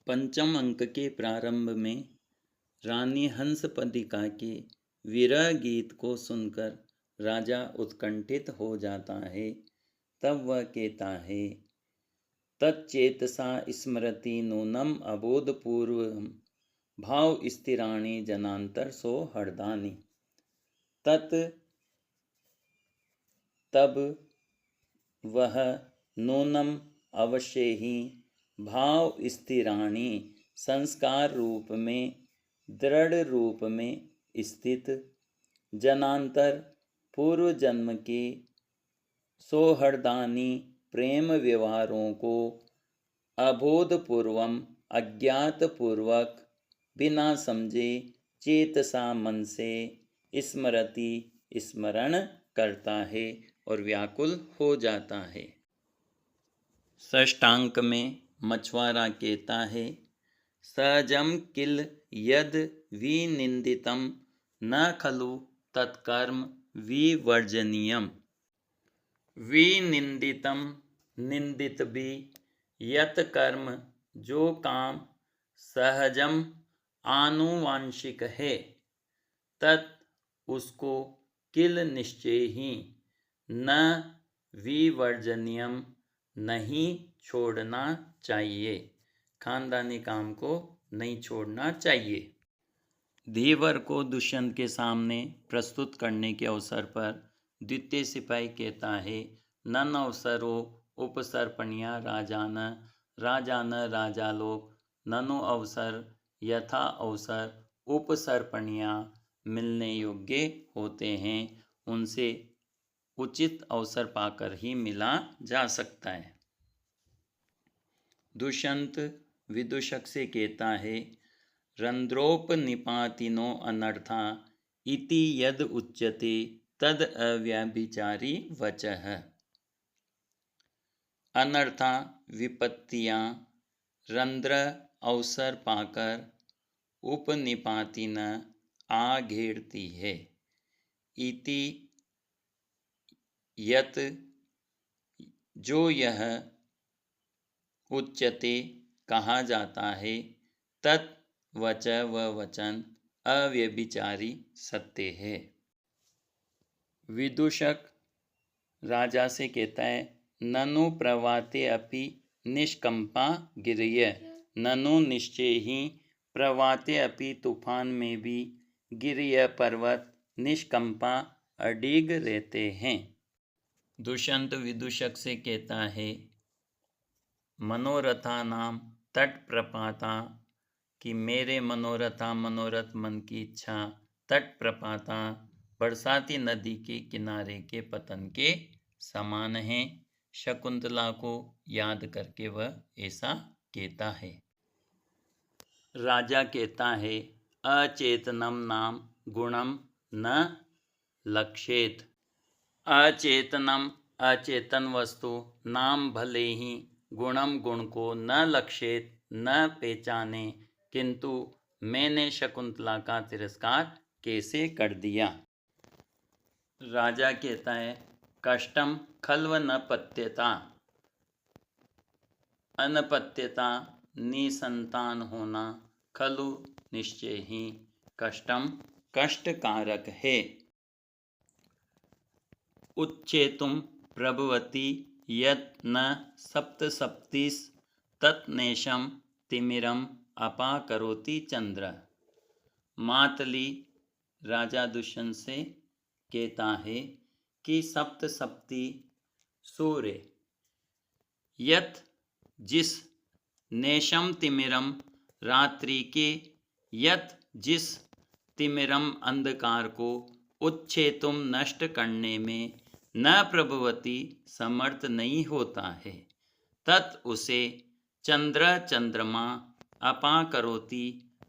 पंचम अंक के प्रारंभ में रानी हंसपदिका के विरह गीत को सुनकर राजा उत्कंठित हो जाता है। तब वह कहता है, तच्चेतसा स्मरति नूनम अबोधपूर्वं भाव स्थिराणि जनांतर सौहृदानि। तत् तब वह नूनम अवश्य ही भाव स्थिराणि संस्कार रूप में दृढ़ रूप में स्थित जनांतर पूर्व जन्म के सौहृदानी प्रेम व्यवहारों को अबोधपूर्वम अज्ञातपूर्वक बिना समझे चेतसा मन से स्मरति स्मरण करता है और व्याकुल हो जाता है। षष्ठांक में मछुआरा कहता है, सहजम किल यद विनिंदितम न खलु तत्कर्म विवर्जनीयम। विनिंदितम निंदित भी, यत कर्म जो काम सहजम आनुवांशिक है, तत् उसको किल निश्चय ही न विवर्जनीयम नहीं छोड़ना चाहिए, खानदानी काम को नहीं छोड़ना चाहिए। धीवर को दुष्यंत के सामने प्रस्तुत करने के अवसर पर द्वितीय सिपाही कहता है, नन अवसरो उपसर्पणिया राजान राजान राजालोक ननु अवसर यथा अवसर उपसर्पणिया मिलने योग्य होते हैं, उनसे उचित अवसर पाकर ही मिला जा सकता है। दुष्यंत विदूषक से कहता है, रंध्रोपनिपातिनो अनर्था इति यद उच्यते तद अव्यभिचारी वचः। अनर्था विपत्तियां रंध्र अवसर पाकर उपनिपातिन आ घेरती है। इति यत जो यह उच्यते कहा जाता है, तत् वच व वचन अव्यभिचारी सत्य है। विदूषक राजा से कहता है, ननु प्रवाते अपि निष्कंपा गिरय। ननु निश्चय ही प्रवाते अपि तूफान में भी गिरिय पर्वत निष्कंपा अडिग रहते हैं। दुष्यंत विदूषक से कहता है, मनोरथा नाम तट प्रपाता कि मेरे मनोरथा मनोरथ मन की इच्छा तट प्रपाता बरसाती नदी के किनारे के पतन के समान है। शकुंतला को याद करके वह ऐसा कहता है। राजा कहता है, अचेतनम नाम गुणम न लक्षेत। अचेतनम अचेतन वस्तु नाम भले ही गुणम गुण को न लक्षेत न पहचाने, किंतु मैंने शकुंतला का तिरस्कार कैसे कर दिया। राजा कहता है, कष्टम खल्व न पत्यता। अनपत्यता निसंतान होना खलु निश्चय ही कष्टम कष्टकारक है। उच्चेतुम प्रभवती यत् न सप्तसप्तिस तत्नेशम तिमिरम अपाकरोति चंद्र। मातली राजा दुष्यंत से कहता है कि सप्तसप्ति सूर्य यत् जिस नेशम तिमिरम रात्रि के यत् जिस तिमिरम अंधकार को उच्छेतुम नष्ट करने में न प्रभवती समर्थ नहीं होता है, तत् उसे चंद्र चंद्रमा अपाकरोति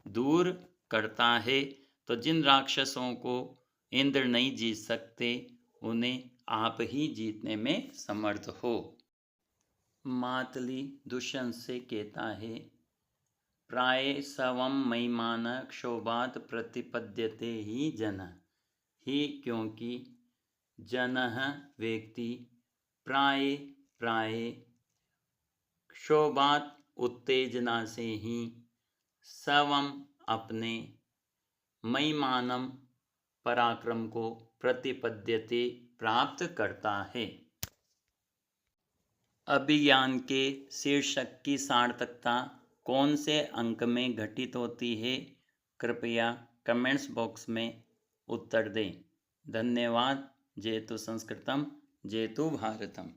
दूर करता है। तो जिन राक्षसों को इंद्र नहीं जीत सकते, उन्हें आप ही जीतने में समर्थ हो। मातली दुष्यंत से कहता है, प्राय सवम महिमान क्षोभात प्रतिपद्यते ही जन। ही क्योंकि जनः व्यक्ति प्राय क्षोभात उत्तेजना से ही स्वयं अपने महिमानम पराक्रम को प्रतिपद्यते प्राप्त करता है। अभिज्ञान के शीर्षक की सार्थकता कौन से अंक में घटित होती है? कृपया कमेंट्स बॉक्स में उत्तर दें। धन्यवाद। जयतु संस्कृतम जयतु भारतम।